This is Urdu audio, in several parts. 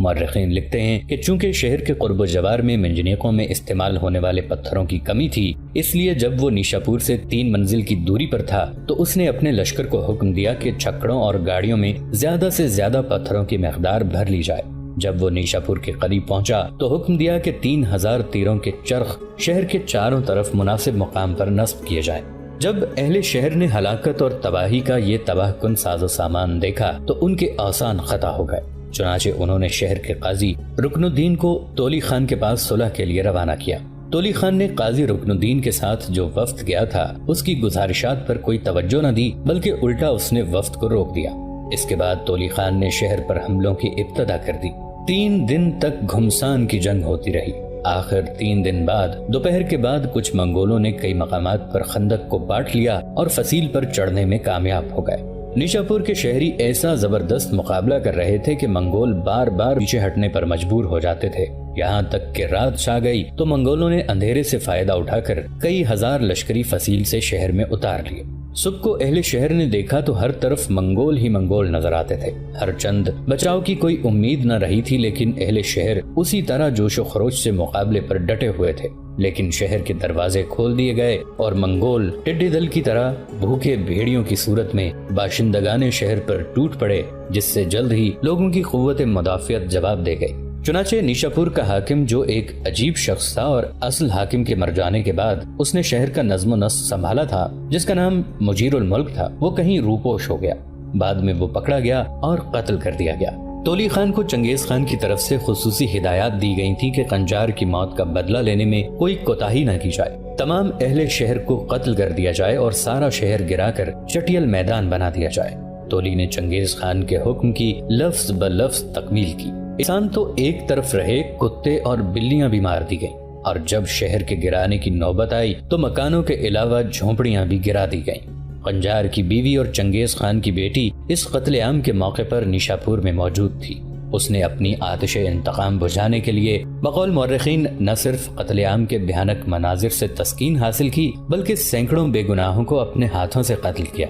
مورخین لکھتے ہیں کہ چونکہ شہر کے قرب و جوار میں منجنیقوں میں استعمال ہونے والے پتھروں کی کمی تھی، اس لیے جب وہ نیشاپور سے 3 منزل کی دوری پر تھا تو اس نے اپنے لشکر کو حکم دیا کہ چھکڑوں اور گاڑیوں میں زیادہ سے زیادہ پتھروں کی مقدار بھر لی جائے۔ جب وہ نیشاپور کے قریب پہنچا تو حکم دیا کہ 3000 تیروں کے چرخ شہر کے چاروں طرف مناسب مقام پر نصب کیے جائیں۔ جب اہل شہر نے ہلاکت اور تباہی کا یہ تباہ کن ساز و سامان دیکھا تو ان کے آسان خطا ہو گئے، چنانچہ انہوں نے شہر کے قاضی رکن الدین کو تولی خان کے پاس صلح کے لیے روانہ کیا۔ تولی خان نے قاضی رکن الدین کے ساتھ جو وفد گیا تھا اس کی گزارشات پر کوئی توجہ نہ دی، بلکہ الٹا اس نے وفد کو روک دیا۔ اس کے بعد تولی خان نے شہر پر حملوں کی ابتدا کر دی۔ 3 دن تک گھمسان کی جنگ ہوتی رہی۔ آخر 3 دن بعد دوپہر کے بعد کچھ منگولوں نے کئی مقامات پر خندق کو بانٹ لیا اور فصیل پر چڑھنے میں کامیاب ہو گئے۔ نیشاپور کے شہری ایسا زبردست مقابلہ کر رہے تھے کہ منگول بار بار پیچھے ہٹنے پر مجبور ہو جاتے تھے، یہاں تک کہ رات چھا گئی تو منگولوں نے اندھیرے سے فائدہ اٹھا کر کئی ہزار لشکری فصیل سے شہر میں اتار لیے۔ صبح کو اہل شہر نے دیکھا تو ہر طرف منگول ہی منگول نظر آتے تھے۔ ہر چند بچاؤ کی کوئی امید نہ رہی تھی، لیکن اہل شہر اسی طرح جوش و خروش سے مقابلے پر ڈٹے ہوئے تھے۔ لیکن شہر کے دروازے کھول دیے گئے اور منگول ٹڈی دل کی طرح بھوکے بھیڑیوں کی صورت میں باشندگان شہر پر ٹوٹ پڑے، جس سے جلد ہی لوگوں کی قوت مدافعت جواب دے گئی۔ چنانچہ نیشاپور کا حاکم، جو ایک عجیب شخص تھا اور اصل حاکم کے مر جانے کے بعد اس نے شہر کا نظم و نسق سنبھالا تھا، جس کا نام مجیر الملک تھا، وہ کہیں روپوش ہو گیا۔ بعد میں وہ پکڑا گیا اور قتل کر دیا گیا۔ تولی خان کو چنگیز خان کی طرف سے خصوصی ہدایات دی گئی تھی کہ قنجار کی موت کا بدلہ لینے میں کوئی کوتاہی نہ کی جائے، تمام اہل شہر کو قتل کر دیا جائے اور سارا شہر گرا کر چٹیل میدان بنا دیا جائے۔ تولی نے چنگیز خان کے حکم کی لفظ بلفظ تکمیل کی۔ انسان تو ایک طرف رہے، کتے اور بلیاں بھی مار دی گئیں، اور جب شہر کے گرانے کی نوبت آئی تو مکانوں کے علاوہ جھونپڑیاں بھی گرا دی گئیں۔ قنجار کی بیوی اور چنگیز خان کی بیٹی اس قتل عام کے موقع پر نیشاپور میں موجود تھی۔ اس نے اپنی آتش انتقام بجھانے کے لیے بقول مورخین نہ صرف قتل عام کے بھیانک مناظر سے تسکین حاصل کی، بلکہ سینکڑوں بے گناہوں کو اپنے ہاتھوں سے قتل کیا۔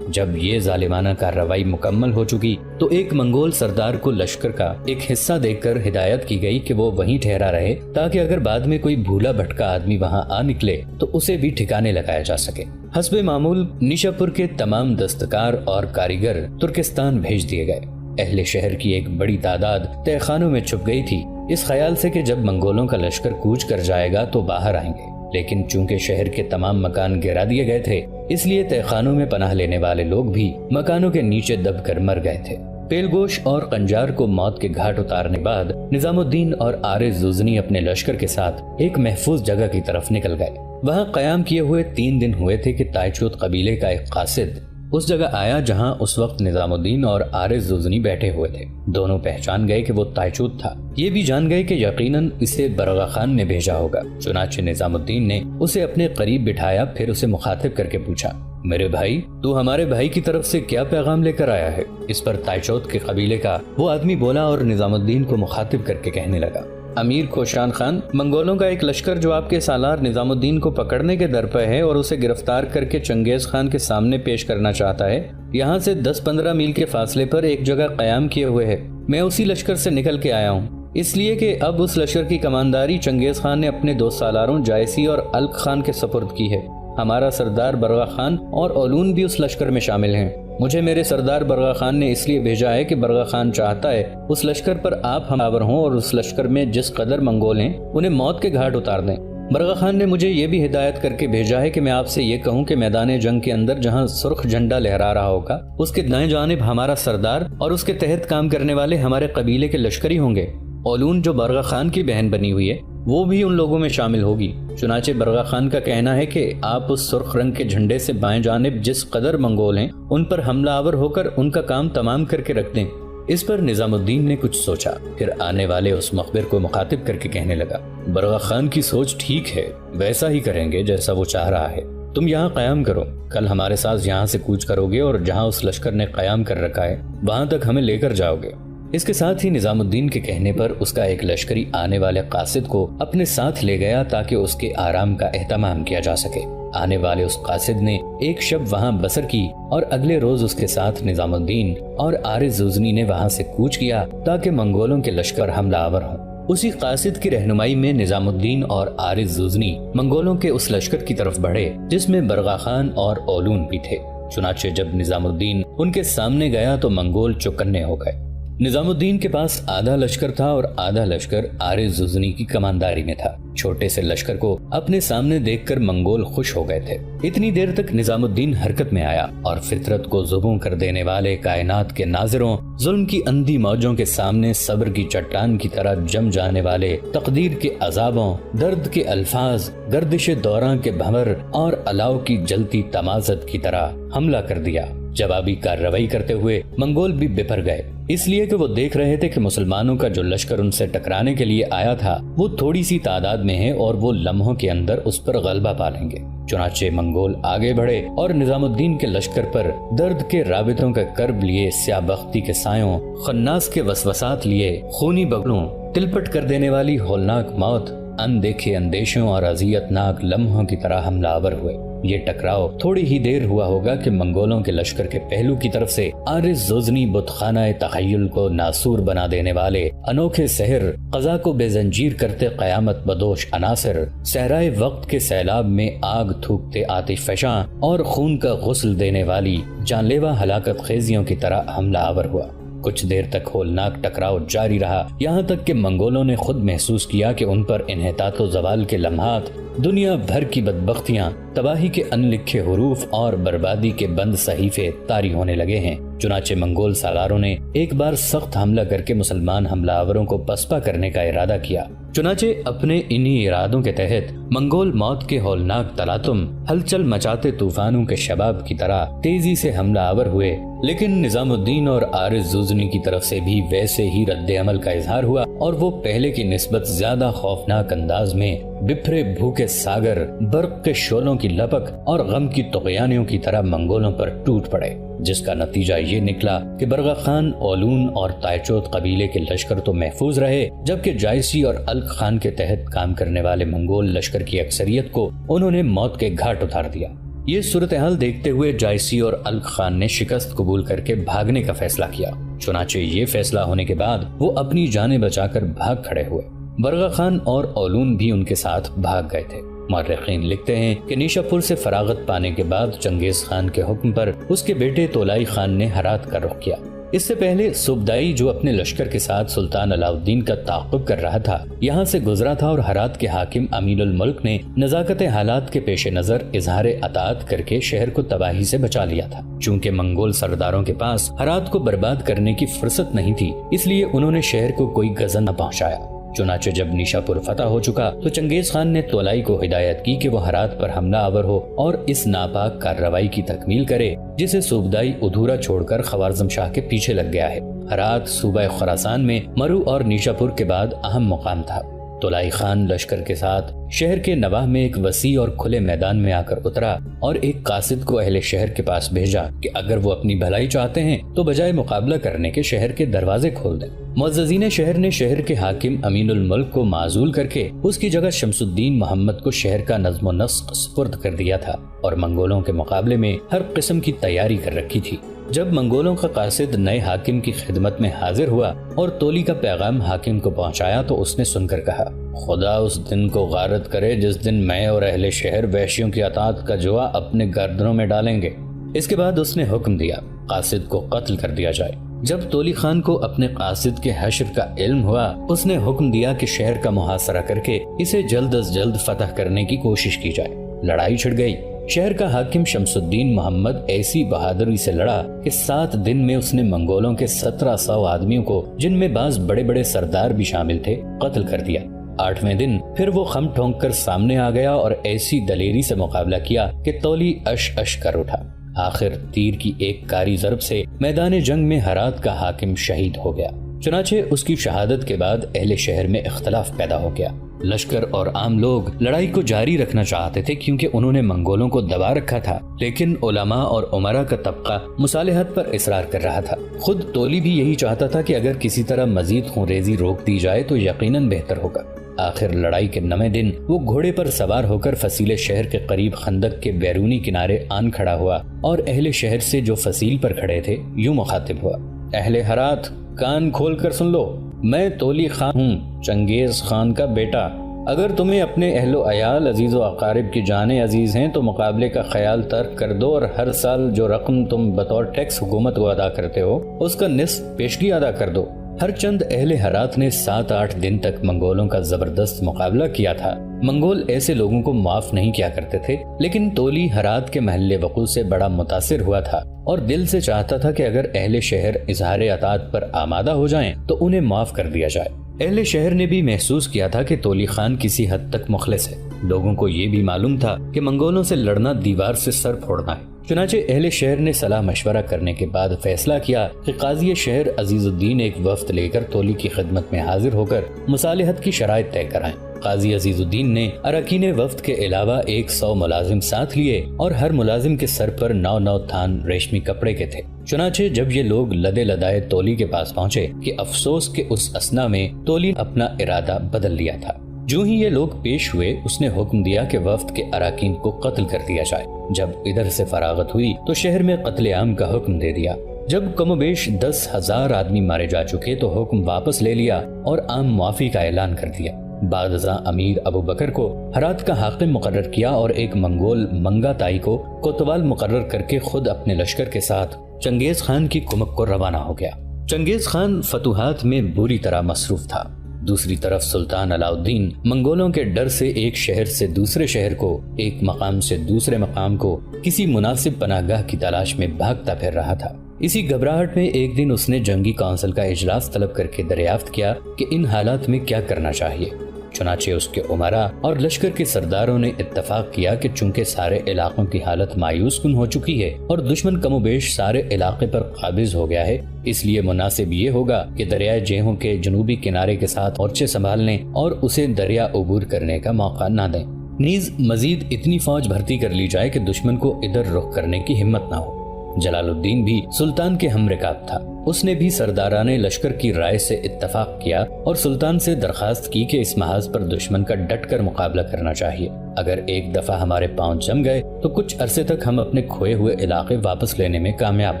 جب یہ ظالمانہ کارروائی مکمل ہو چکی تو ایک منگول سردار کو لشکر کا ایک حصہ دے کر ہدایت کی گئی کہ وہ وہیں ٹھہرا رہے، تاکہ اگر بعد میں کوئی بھولا بھٹکا آدمی وہاں آ نکلے تو اسے بھی ٹھکانے لگایا جا سکے۔ حسب معمول نیشاپور کے تمام دستکار اور کاریگر ترکستان بھیج دیے گئے۔ اہل شہر کی ایک بڑی تعداد تہہ خانوں میں چھپ گئی تھی، اس خیال سے کہ جب منگولوں کا لشکر کوچ کر جائے گا تو باہر آئیں گے، لیکن چونکہ شہر کے تمام مکان گرا دیے گئے تھے، اس لیے تہہ خانوں میں پناہ لینے والے لوگ بھی مکانوں کے نیچے دب کر مر گئے تھے۔ پیلگوش اور قنجار کو موت کے گھاٹ اتارنے بعد نظام الدین اور عارض زوزنی اپنے لشکر کے ساتھ ایک محفوظ جگہ کی طرف نکل گئے۔ وہاں قیام کیے ہوئے 3 دن ہوئے تھے کہ تائچوت قبیلے کا ایک قاصد اس جگہ آیا جہاں اس وقت نظام الدین اور عارض زوزنی بیٹھے ہوئے تھے۔ دونوں پہچان گئے کہ وہ تائچوت تھا، یہ بھی جان گئے کہ یقیناً اسے برغا خان نے بھیجا ہوگا۔ چنانچہ نظام الدین نے اسے اپنے قریب بٹھایا، پھر اسے مخاطب کر کے پوچھا، میرے بھائی، تو ہمارے بھائی کی طرف سے کیا پیغام لے کر آیا ہے؟ اس پر تائچوت کے قبیلے کا وہ آدمی بولا اور نظام الدین کو مخاطب کر کے کہنے لگا، امیر کوشان خان، منگولوں کا ایک لشکر جو آپ کے سالار نظام الدین کو پکڑنے کے در پہ ہے اور اسے گرفتار کر کے چنگیز خان کے سامنے پیش کرنا چاہتا ہے، یہاں سے 10-15 میل کے فاصلے پر ایک جگہ قیام کیے ہوئے ہے۔ میں اسی لشکر سے نکل کے آیا ہوں، اس لیے کہ اب اس لشکر کی کمانداری چنگیز خان نے اپنے 2 سالاروں جائسی اور الک خان کے سپرد کی ہے۔ ہمارا سردار برغا خان اور اولون بھی اس لشکر میں شامل ہیں۔ مجھے میرے سردار برغا خان نے اس لیے بھیجا ہے کہ برغا خان چاہتا ہے اس لشکر پر آپ ہمراور ہوں اور اس لشکر میں جس قدر منگول ہیں انہیں موت کے گھاٹ اتار دیں۔ برغا خان نے مجھے یہ بھی ہدایت کر کے بھیجا ہے کہ میں آپ سے یہ کہوں کہ میدان جنگ کے اندر جہاں سرخ جھنڈا لہرا رہا ہوگا اس کے دائیں جانب ہمارا سردار اور اس کے تحت کام کرنے والے ہمارے قبیلے کے لشکری ہوں گے۔ اولون جو برغا خان کی بہن بنی ہوئی ہے وہ بھی ان لوگوں میں شامل ہوگی۔ چنانچہ برغا خان کا کہنا ہے کہ آپ اس سرخ رنگ کے جھنڈے سے بائیں جانب جس قدر منگول ہیں ان پر حملہ آور ہو کر ان کا کام تمام کر کے رکھ دیں۔ اس پر نظام الدین نے کچھ سوچا، پھر آنے والے اس مخبر کو مخاطب کر کے کہنے لگا، برغا خان کی سوچ ٹھیک ہے، ویسا ہی کریں گے جیسا وہ چاہ رہا ہے۔ تم یہاں قیام کرو، کل ہمارے ساتھ یہاں سے کوچ کرو گے اور جہاں اس لشکر نے قیام کر رکھا ہے وہاں تک ہمیں لے کر جاؤ گے۔ اس کے ساتھ ہی نظام الدین کے کہنے پر اس کا ایک لشکری آنے والے قاصد کو اپنے ساتھ لے گیا تاکہ اس کے آرام کا اہتمام کیا جا سکے۔ آنے والے اس قاصد نے ایک شب وہاں بسر کی اور اگلے روز اس کے ساتھ نظام الدین اور عارض زوزنی نے وہاں سے کوچ کیا تاکہ منگولوں کے لشکر حملہ آور ہوں۔ اسی قاصد کی رہنمائی میں نظام الدین اور عارض زوزنی منگولوں کے اس لشکر کی طرف بڑھے جس میں برغا خان اور اولون بھی تھے۔ چنانچہ جب نظام الدین ان کے سامنے گیا تو منگول چوکنے ہو گئے۔ نظام الدین کے پاس آدھا لشکر تھا اور آدھا لشکر عارض زوزنی کی کمانداری میں تھا۔ چھوٹے سے لشکر کو اپنے سامنے دیکھ کر منگول خوش ہو گئے تھے۔ اتنی دیر تک نظام الدین حرکت میں آیا اور فطرت کو ذبح کر دینے والے کائنات کے ناظروں، ظلم کی اندھی موجوں کے سامنے صبر کی چٹان کی طرح جم جانے والے تقدیر کے عذابوں، درد کے الفاظ، گردش دوراں کے بھنور اور الاؤ کی جلتی تمازت کی طرح حملہ کر دیا۔ جوابی کارروائی کرتے ہوئے منگول بھی بپر گئے، اس لیے کہ وہ دیکھ رہے تھے کہ مسلمانوں کا جو لشکر ان سے ٹکرانے کے لیے آیا تھا وہ تھوڑی سی تعداد میں ہے اور وہ لمحوں کے اندر اس پر غلبہ پا لیں گے۔ چنانچہ منگول آگے بڑھے اور نظام الدین کے لشکر پر درد کے رابطوں کا کرب لیے، سیاہ بختی کے سایوں، خناس کے وسوسات لیے، خونی بغلوں، تلپٹ کر دینے والی ہولناک موت، اندیکھے اندیشوں اور اذیت ناک لمحوں کی طرح حملہ آور ہوئے۔ یہ ٹکراؤ تھوڑی ہی دیر ہوا ہوگا کہ منگولوں کے لشکر کے پہلو کی طرف سے عارض زوزنی بت خانہ تخیل کو ناسور بنا دینے والے انوکھے سحر، قضا کو بے زنجیر کرتے قیامت بدوش عناصر، صحرائے وقت کے سیلاب میں آگ تھوکتے آتش فشاں اور خون کا غسل دینے والی جان لیوا ہلاکت خیزیوں کی طرح حملہ آور ہوا۔ کچھ دیر تک ہولناک ٹکراؤ جاری رہا، یہاں تک کہ منگولوں نے خود محسوس کیا کہ ان پر انحطاط و زوال کے لمحات، دنیا بھر کی بدبختیاں، تباہی کے ان لکھے حروف اور بربادی کے بند صحیفے طاری ہونے لگے ہیں۔ چنانچہ منگول سالاروں نے ایک بار سخت حملہ کر کے مسلمان حملہ آوروں کو پسپا کرنے کا ارادہ کیا۔ چنانچہ اپنے انہی ارادوں کے تحت منگول موت کے ہولناک تلاطم، ہلچل مچاتے طوفانوں کے شباب کی طرح تیزی سے حملہ آور ہوئے، لیکن نظام الدین اور عارض زوزنی کی طرف سے بھی ویسے ہی رد عمل کا اظہار ہوا اور وہ پہلے کی نسبت زیادہ خوفناک انداز میں بپھرے بھوکے ساگر، برق کے شعلوں کی لپک اور غم کی طغیانیوں کی طرح منگولوں پر ٹوٹ پڑے، جس کا نتیجہ یہ نکلا کہ برغا خان، اولون اور تائچوت قبیلے کے لشکر تو محفوظ رہے، جبکہ جائسی اور الق خان کے تحت کام کرنے والے منگول لشکر کی اکثریت کو انہوں نے موت کے گھاٹ اتار دیا۔ یہ صورتحال دیکھتے ہوئے جائسی اور الق خان نے شکست قبول کر کے بھاگنے کا فیصلہ کیا۔ چنانچہ یہ فیصلہ ہونے کے بعد وہ اپنی جانیں بچا کر بھاگ کھڑے ہوئے۔ برغا خان اور اولون بھی ان کے ساتھ بھاگ گئے تھے۔ مورخین لکھتے ہیں کہ نیشا پور سے فراغت پانے کے بعد چنگیز خان کے حکم پر اس کے بیٹے تولائی خان نے ہرات کا رخ کیا۔ اس سے پہلے سبدائی، جو اپنے لشکر کے ساتھ سلطان علاؤالدین کا تعاقب کر رہا تھا، یہاں سے گزرا تھا اور ہرات کے حاکم امین الملک نے نزاکت حالات کے پیش نظر اظہار اطاعت کر کے شہر کو تباہی سے بچا لیا تھا۔ چونکہ منگول سرداروں کے پاس ہرات کو برباد کرنے کی فرصت نہیں تھی، اس لیے انہوں نے شہر کو کوئی غزن نہ پہنچایا۔ چنانچہ جب نیشا پور فتح ہو چکا تو چنگیز خان نے تولائی کو ہدایت کی کہ وہ ہرات پر حملہ آور ہو اور اس ناپاک کارروائی کی تکمیل کرے جسے صوبدائی ادھورا چھوڑ کر خوارزم شاہ کے پیچھے لگ گیا ہے۔ ہرات صوبہ خراسان میں مرو اور نیشا پور کے بعد اہم مقام تھا۔ تولائی خان لشکر کے ساتھ شہر کے نواح میں ایک وسیع اور کھلے میدان میں آ کر اترا اور ایک قاصد کو اہل شہر کے پاس بھیجا کہ اگر وہ اپنی بھلائی چاہتے ہیں تو بجائے مقابلہ کرنے کے شہر کے دروازے کھول دیں۔ معززین شہر نے شہر کے حاکم امین الملک کو معزول کر کے اس کی جگہ شمس الدین محمد کو شہر کا نظم و نسق سپرد کر دیا تھا اور منگولوں کے مقابلے میں ہر قسم کی تیاری کر رکھی تھی۔ جب منگولوں کا قاصد نئے حاکم کی خدمت میں حاضر ہوا اور تولی کا پیغام حاکم کو پہنچایا تو اس نے سن کر کہا، خدا اس دن کو غارت کرے جس دن میں اور اہل شہر وحشیوں کی اطاعت کا جوا اپنے گردنوں میں ڈالیں گے۔ اس کے بعد اس نے حکم دیا قاصد کو قتل کر دیا جائے۔ جب تولی خان کو اپنے قاصد کے حشر کا علم ہوا، اس نے حکم دیا کہ شہر کا محاصرہ کر کے اسے جلد از جلد فتح کرنے کی کوشش کی جائے۔ لڑائی چھڑ گئی۔ شہر کا حاکم شمس الدین محمد ایسی بہادری سے لڑا کہ 7 دن میں اس نے منگولوں کے 1700 آدمیوں کو، جن میں بعض بڑے بڑے سردار بھی شامل تھے، قتل کر دیا۔ 8ویں دن پھر وہ خم ٹھونک کر سامنے آ گیا اور ایسی دلیری سے مقابلہ کیا کہ تولی اش اش کر اٹھا۔ آخر تیر کی ایک کاری ضرب سے میدان جنگ میں ہرات کا حاکم شہید ہو گیا۔ چنانچہ اس کی شہادت کے بعد اہل شہر میں اختلاف پیدا ہو گیا۔ لشکر اور عام لوگ لڑائی کو جاری رکھنا چاہتے تھے کیونکہ انہوں نے منگولوں کو دبا رکھا تھا، لیکن علماء اور امراء کا طبقہ مصالحت پر اصرار کر رہا تھا۔ خود تولی بھی یہی چاہتا تھا کہ اگر کسی طرح مزید خون ریزی روک دی جائے تو یقیناً بہتر ہوگا۔ آخر لڑائی کے 9ویں دن وہ گھوڑے پر سوار ہو کر فصیل شہر کے قریب خندق کے بیرونی کنارے آن کھڑا ہوا اور اہل شہر سے جو فصیل پر کھڑے تھے یوں مخاطب ہوا: اہل ہرات، کان کھول کر سن لو، میں تولی خان ہوں، چنگیز خان کا بیٹا۔ اگر تمہیں اپنے اہل و عیال، عزیز و اقارب کی جانیں عزیز ہیں تو مقابلے کا خیال ترک کر دو اور ہر سال جو رقم تم بطور ٹیکس حکومت کو ادا کرتے ہو اس کا نصف پیشگی ادا کر دو۔ ہر چند اہل ہرات نے 7-8 دن تک منگولوں کا زبردست مقابلہ کیا تھا۔ منگول ایسے لوگوں کو معاف نہیں کیا کرتے تھے، لیکن تولی ہرات کے محل وقوع سے بڑا متاثر ہوا تھا اور دل سے چاہتا تھا کہ اگر اہل شہر اظہار اطاعت پر آمادہ ہو جائیں تو انہیں معاف کر دیا جائے۔ اہل شہر نے بھی محسوس کیا تھا کہ تولی خان کسی حد تک مخلص ہے۔ لوگوں کو یہ بھی معلوم تھا کہ منگولوں سے لڑنا دیوار سے سر پھوڑنا ہے۔ چنانچہ اہل شہر نے صلاح مشورہ کرنے کے بعد فیصلہ کیا کہ قاضی شہر عزیز الدین ایک وفد لے کر تولی کی خدمت میں حاضر ہو کر مصالحت کی شرائط طے کرائیں۔ قاضی عزیز الدین نے اراکین وفد کے علاوہ 100 ملازم ساتھ لیے اور ہر ملازم کے سر پر 9 تھان ریشمی کپڑے کے تھے۔ چنانچہ جب یہ لوگ لدے لدائے تولی کے پاس پہنچے کہ افسوس کے اس اثنا میں تولی اپنا ارادہ بدل لیا تھا۔ جو ہی یہ لوگ پیش ہوئے اس نے حکم دیا کہ وفد کے اراکین کو قتل کر دیا جائے۔ جب ادھر سے فراغت ہوئی تو شہر میں قتل عام کا حکم دے دیا۔ جب کم و بیش 10,000 آدمی مارے جا چکے تو حکم واپس لے لیا اور عام معافی کا اعلان کر دیا۔ بعد ازاں امیر ابو بکر کو ہرات کا حاکم مقرر کیا اور ایک منگول منگا تائی کو کوتوال مقرر کر کے خود اپنے لشکر کے ساتھ چنگیز خان کی کمک کو روانہ ہو گیا۔ چنگیز خان فتوحات میں بری طرح مصروف تھا۔ دوسری طرف سلطان علاء الدین منگولوں کے ڈر سے ایک شہر سے دوسرے شہر کو، ایک مقام سے دوسرے مقام کو کسی مناسب پناہ گاہ کی تلاش میں بھاگتا پھر رہا تھا۔ اسی گھبراہٹ میں ایک دن اس نے جنگی کونسل کا اجلاس طلب کر کے دریافت کیا کہ ان حالات میں کیا کرنا چاہیے۔ چنانچہ اس کے امراء اور لشکر کے سرداروں نے اتفاق کیا کہ چونکہ سارے علاقوں کی حالت مایوس کن ہو چکی ہے اور دشمن کم و بیش سارے علاقے پر قابض ہو گیا ہے، اس لیے مناسب یہ ہوگا کہ دریائے جیہوں کے جنوبی کنارے کے ساتھ مورچے سنبھال لیں اور اسے دریا عبور کرنے کا موقع نہ دیں۔ نیز مزید اتنی فوج بھرتی کر لی جائے کہ دشمن کو ادھر رخ کرنے کی ہمت نہ ہو۔ جلال الدین بھی سلطان کے ہم رکاب تھا۔ اس نے بھی سرداران لشکر کی رائے سے اتفاق کیا اور سلطان سے درخواست کی کہ اس محاذ پر دشمن کا ڈٹ کر مقابلہ کرنا چاہیے۔ اگر ایک دفعہ ہمارے پاؤں جم گئے تو کچھ عرصے تک ہم اپنے کھوئے ہوئے علاقے واپس لینے میں کامیاب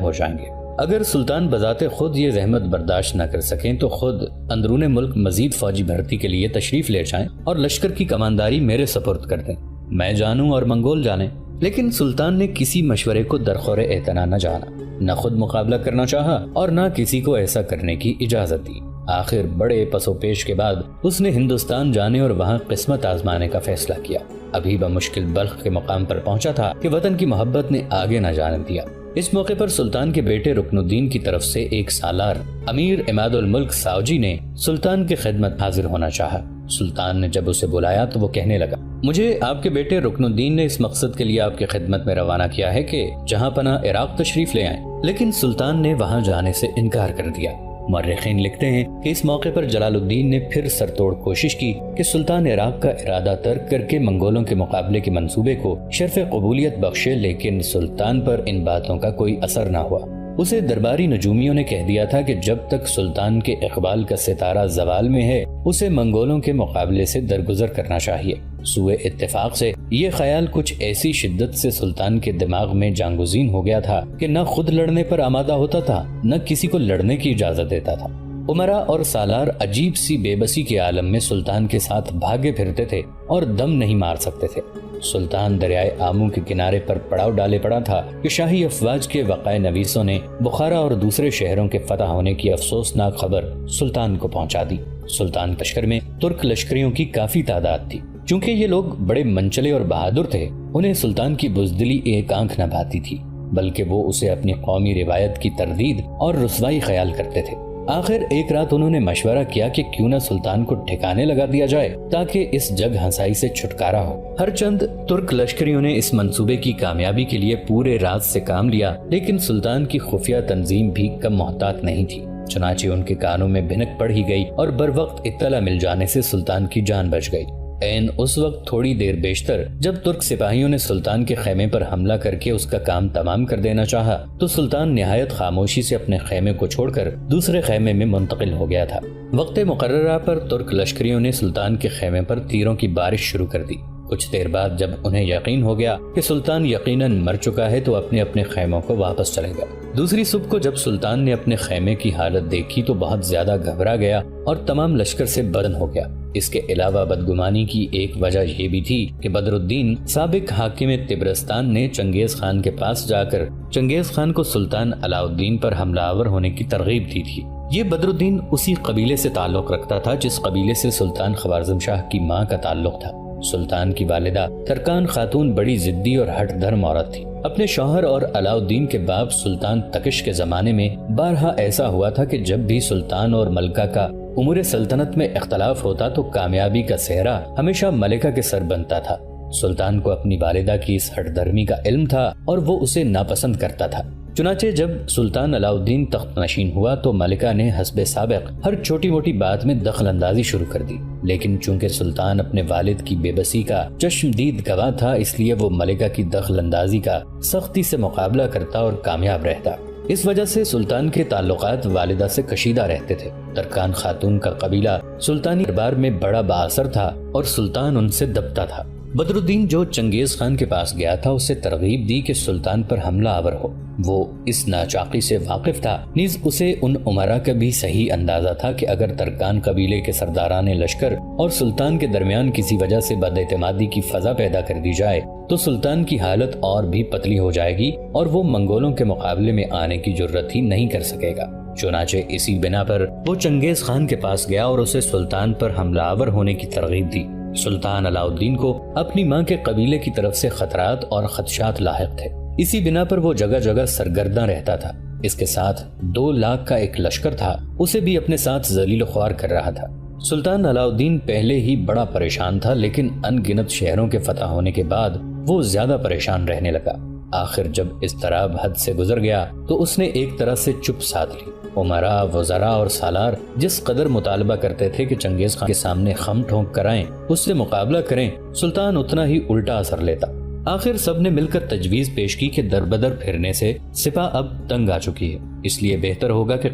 ہو جائیں گے۔ اگر سلطان بذات خود یہ زحمت برداشت نہ کر سکیں تو خود اندرون ملک مزید فوجی بھرتی کے لیے تشریف لے جائیں اور لشکر کی کمانداری میرے سپرد کر دیں، میں جانوں اور منگول جانیں۔ لیکن سلطان نے کسی مشورے کو درخور اعتنا نہ جانا، نہ خود مقابلہ کرنا چاہا اور نہ کسی کو ایسا کرنے کی اجازت دی۔ آخر بڑے پس و پیش کے بعد اس نے ہندوستان جانے اور وہاں قسمت آزمانے کا فیصلہ کیا۔ ابھی بمشکل بلخ کے مقام پر پہنچا تھا کہ وطن کی محبت نے آگے نہ جانے دیا۔ اس موقع پر سلطان کے بیٹے رکن الدین کی طرف سے ایک سالار امیر عماد الملک ساوجی نے سلطان کی خدمت حاضر ہونا چاہا۔ سلطان نے جب اسے بلایا تو وہ کہنے لگا، مجھے آپ کے بیٹے رکن الدین نے اس مقصد کے لیے آپ کی خدمت میں روانہ کیا ہے کہ جہاں پناہ عراق تشریف لے آئیں، لیکن سلطان نے وہاں جانے سے انکار کر دیا۔ مورخین لکھتے ہیں کہ اس موقع پر جلال الدین نے پھر سر توڑ کوشش کی کہ سلطان عراق کا ارادہ ترک کر کے منگولوں کے مقابلے کے منصوبے کو شرف قبولیت بخشے، لیکن سلطان پر ان باتوں کا کوئی اثر نہ ہوا۔ اسے درباری نجومیوں نے کہہ دیا تھا کہ جب تک سلطان کے اقبال کا ستارہ زوال میں ہے اسے منگولوں کے مقابلے سے درگزر کرنا چاہیے۔ سوء اتفاق سے یہ خیال کچھ ایسی شدت سے سلطان کے دماغ میں جانگزین ہو گیا تھا کہ نہ خود لڑنے پر آمادہ ہوتا تھا نہ کسی کو لڑنے کی اجازت دیتا تھا۔ امراء اور سالار عجیب سی بے بسی کے عالم میں سلطان کے ساتھ بھاگے پھرتے تھے اور دم نہیں مار سکتے تھے۔ سلطان دریائے آمو کے کنارے پر پڑاؤ ڈالے پڑا تھا کہ شاہی افواج کے وقائع نویسوں نے بخارا اور دوسرے شہروں کے فتح ہونے کی افسوسناک خبر سلطان کو پہنچا دی۔ سلطان لشکر میں ترک لشکریوں کی کافی تعداد تھی۔ چونکہ یہ لوگ بڑے منچلے اور بہادر تھے، انہیں سلطان کی بزدلی ایک آنکھ نہ بھاتی تھی، بلکہ وہ اسے اپنی قومی روایت کی تردید اور رسوائی خیال کرتے تھے۔ آخر ایک رات انہوں نے مشورہ کیا کہ کیوں نہ سلطان کو ٹھکانے لگا دیا جائے تاکہ اس جگ ہنسائی سے چھٹکارا ہو۔ ہر چند ترک لشکریوں نے اس منصوبے کی کامیابی کے لیے پورے رات سے کام لیا، لیکن سلطان کی خفیہ تنظیم بھی کم محتاط نہیں تھی۔ چنانچہ ان کے کانوں میں بھنک پڑ ہی گئی اور بر وقت اطلاع مل جانے سے سلطان کی جان بچ گئی۔ عین اس وقت تھوڑی دیر بیشتر جب ترک سپاہیوں نے سلطان کے خیمے پر حملہ کر کے اس کا کام تمام کر دینا چاہا تو سلطان نہایت خاموشی سے اپنے خیمے کو چھوڑ کر دوسرے خیمے میں منتقل ہو گیا تھا۔ وقت مقررہ پر ترک لشکریوں نے سلطان کے خیمے پر تیروں کی بارش شروع کر دی۔ کچھ دیر بعد جب انہیں یقین ہو گیا کہ سلطان یقیناً مر چکا ہے تو اپنے اپنے خیموں کو واپس چلے گا۔ دوسری صبح کو جب سلطان نے اپنے خیمے کی حالت دیکھی تو بہت زیادہ گھبرا گیا اور تمام لشکر سے بدن ہو گیا۔ اس کے علاوہ بدگمانی کی ایک وجہ یہ بھی تھی کہ بدر الدین سابق حاکم طبرستان نے چنگیز خان کے پاس جا کر چنگیز خان کو سلطان علاء الدین پر حملہ آور ہونے کی ترغیب دی تھی۔ یہ بدر الدین اسی قبیلے سے تعلق رکھتا تھا جس قبیلے سے سلطان خوارزم شاہ کی ماں کا تعلق تھا۔ سلطان کی والدہ ترکان خاتون بڑی ضدی اور ہٹ دھرم عورت تھی۔ اپنے شوہر اور علاء الدین کے باپ سلطان تکش کے زمانے میں بارہا ایسا ہوا تھا کہ جب بھی سلطان اور ملکہ کا امور سلطنت میں اختلاف ہوتا تو کامیابی کا صحرا ہمیشہ ملکہ کے سر بنتا تھا۔ سلطان کو اپنی والدہ کی اس ہٹ دھرمی کا علم تھا اور وہ اسے ناپسند کرتا تھا۔ چنانچہ جب سلطان علاء الدین تخت نشین ہوا تو ملکہ نے حسب سابق ہر چھوٹی موٹی بات میں دخل اندازی شروع کر دی، لیکن چونکہ سلطان اپنے والد کی بے بسی کا چشمدید گواہ تھا اس لیے وہ ملکہ کی دخل اندازی کا سختی سے مقابلہ کرتا اور کامیاب رہتا۔ اس وجہ سے سلطان کے تعلقات والدہ سے کشیدہ رہتے تھے۔ ترکان خاتون کا قبیلہ سلطانی دربار میں بڑا بااثر تھا اور سلطان ان سے دبتا تھا۔ بدر الدین جو چنگیز خان کے پاس گیا تھا اسے ترغیب دی کہ سلطان پر حملہ آور ہو۔ وہ اس ناچاقی سے واقف تھا، نیز اسے ان امراء کا بھی صحیح اندازہ تھا کہ اگر ترکان قبیلے کے سرداران لشکر اور سلطان کے درمیان کسی وجہ سے بد اعتمادی کی فضا پیدا کر دی جائے تو سلطان کی حالت اور بھی پتلی ہو جائے گی اور وہ منگولوں کے مقابلے میں آنے کی جرت ہی نہیں کر سکے گا۔ چنانچہ اسی بنا پر وہ چنگیز خان کے پاس گیا اور اسے سلطان پر حملہ آور ہونے کی ترغیب دی۔ سلطان علاء الدین کو اپنی ماں کے قبیلے کی طرف سے خطرات اور خدشات لاحق تھے، اسی بنا پر وہ جگہ جگہ سرگرداں رہتا تھا۔ اس کے ساتھ 2 لاکھ کا ایک لشکر تھا، اسے بھی اپنے ساتھ ذلیل و خوار کر رہا تھا۔ سلطان علاء الدین پہلے ہی بڑا پریشان تھا، لیکن ان گنت شہروں کے فتح ہونے کے بعد وہ زیادہ پریشان رہنے لگا۔ آخر جب اضطراب حد سے گزر گیا تو اس نے ایک طرح سے چپ سادھ لی۔ امراء، وزراء اور سالار جس قدر مطالبہ کرتے تھے کہ چنگیز خان کے سامنے خم ٹھونک کرائیں، اس سے مقابلہ کریں، سلطان اتنا ہی الٹا اثر لیتا۔ آخر سب نے مل کر تجویز پیش کی کہ دربدر پھرنے سے سپاہ اب تنگ آ چکی ہے، اس لیے بہتر ہوگا کہ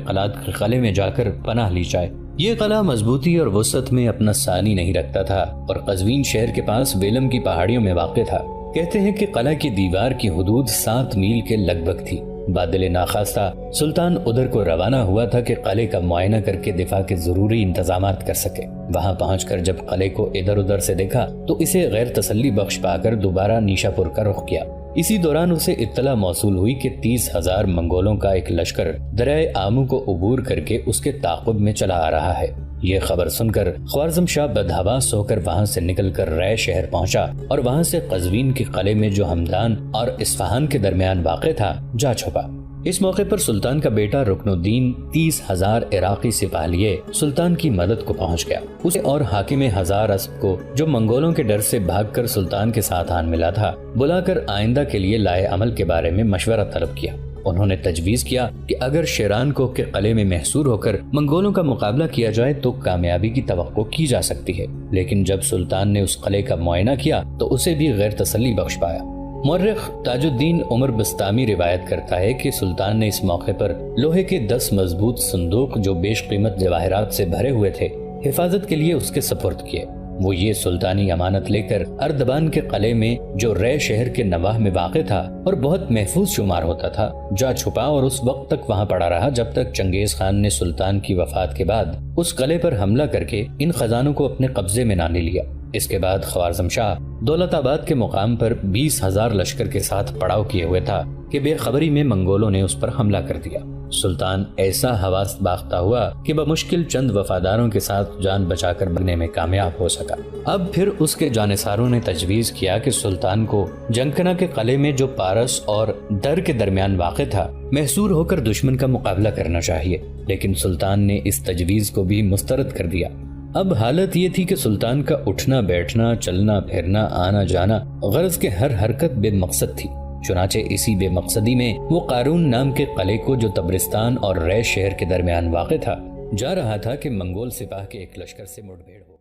قلعے میں جا کر پناہ لی جائے۔ یہ قلعہ مضبوطی اور وسعت میں اپنا ثانی نہیں رکھتا تھا اور قزوین شہر کے پاس ویلم کی پہاڑیوں میں واقع تھا۔ کہتے ہیں کہ قلعہ کی دیوار کی حدود 7 میل کے لگ بھگ تھی۔ بادل ناخواستہ سلطان ادھر کو روانہ ہوا تھا کہ قلعے کا معائنہ کر کے دفاع کے ضروری انتظامات کر سکے۔ وہاں پہنچ کر جب قلعے کو ادھر ادھر سے دیکھا تو اسے غیر تسلی بخش پا کر دوبارہ نیشا پور کا رخ کیا۔ اسی دوران اسے اطلاع موصول ہوئی کہ 30,000 منگولوں کا ایک لشکر دریائے آمو کو عبور کر کے اس کے تعاقب میں چلا آ رہا ہے۔ یہ خبر سن کر خوارزم شاہ بدحواس ہو کر وہاں سے نکل کر رائے شہر پہنچا اور وہاں سے قزوین کے قلعے میں جو ہمدان اور اصفہان کے درمیان واقع تھا جا چھپا۔ اس موقع پر سلطان کا بیٹا رکن الدین 30,000 عراقی سپاہ لیے سلطان کی مدد کو پہنچ گیا۔ اسے اور حاکم ہزار اسب کو جو منگولوں کے ڈر سے بھاگ کر سلطان کے ساتھ آن ملا تھا بلا کر آئندہ کے لیے لائے عمل کے بارے میں مشورہ طلب کیا۔ انہوں نے تجویز کیا کہ اگر شیران کو کے قلعے میں محصور ہو کر منگولوں کا مقابلہ کیا جائے تو کامیابی کی توقع کی جا سکتی ہے، لیکن جب سلطان نے اس قلعے کا معائنہ کیا تو اسے بھی غیر تسلی بخش پایا۔ مورخ تاج الدین عمر بستامی روایت کرتا ہے کہ سلطان نے اس موقع پر لوہے کے 10 مضبوط صندوق جو بیش قیمت جواہرات سے بھرے ہوئے تھے حفاظت کے لیے اس کے سپرد کیے۔ وہ یہ سلطانی امانت لے کر اردبان کے قلعے میں جو رے شہر کے نواح میں واقع تھا اور بہت محفوظ شمار ہوتا تھا جا چھپا اور اس وقت تک وہاں پڑا رہا جب تک چنگیز خان نے سلطان کی وفات کے بعد اس قلعے پر حملہ کر کے ان خزانوں کو اپنے قبضے میں نہ لے لیا۔ اس کے بعد خوارزم شاہ دولت آباد کے مقام پر 20,000 لشکر کے ساتھ پڑاؤ کیے ہوئے تھا کہ بے خبری میں منگولوں نے اس پر حملہ کر دیا۔ سلطان ایسا حواس باختہ ہوا کہ بمشکل چند وفاداروں کے ساتھ جان بچا کر بھگنے میں کامیاب ہو سکا۔ اب پھر اس کے جانثاروں نے تجویز کیا کہ سلطان کو جنکنا کے قلعے میں جو پارس اور در کے درمیان واقع تھا محصور ہو کر دشمن کا مقابلہ کرنا چاہیے، لیکن سلطان نے اس تجویز کو بھی مسترد کر دیا۔ اب حالت یہ تھی کہ سلطان کا اٹھنا بیٹھنا، چلنا پھرنا، آنا جانا، غرض کے ہر حرکت بے مقصد تھی۔ چنانچہ اسی بے مقصدی میں وہ قارون نام کے قلعے کو جو تبرستان اور رے شہر کے درمیان واقع تھا جا رہا تھا کہ منگول سپاہ کے ایک لشکر سے مڑبھیڑ ہو۔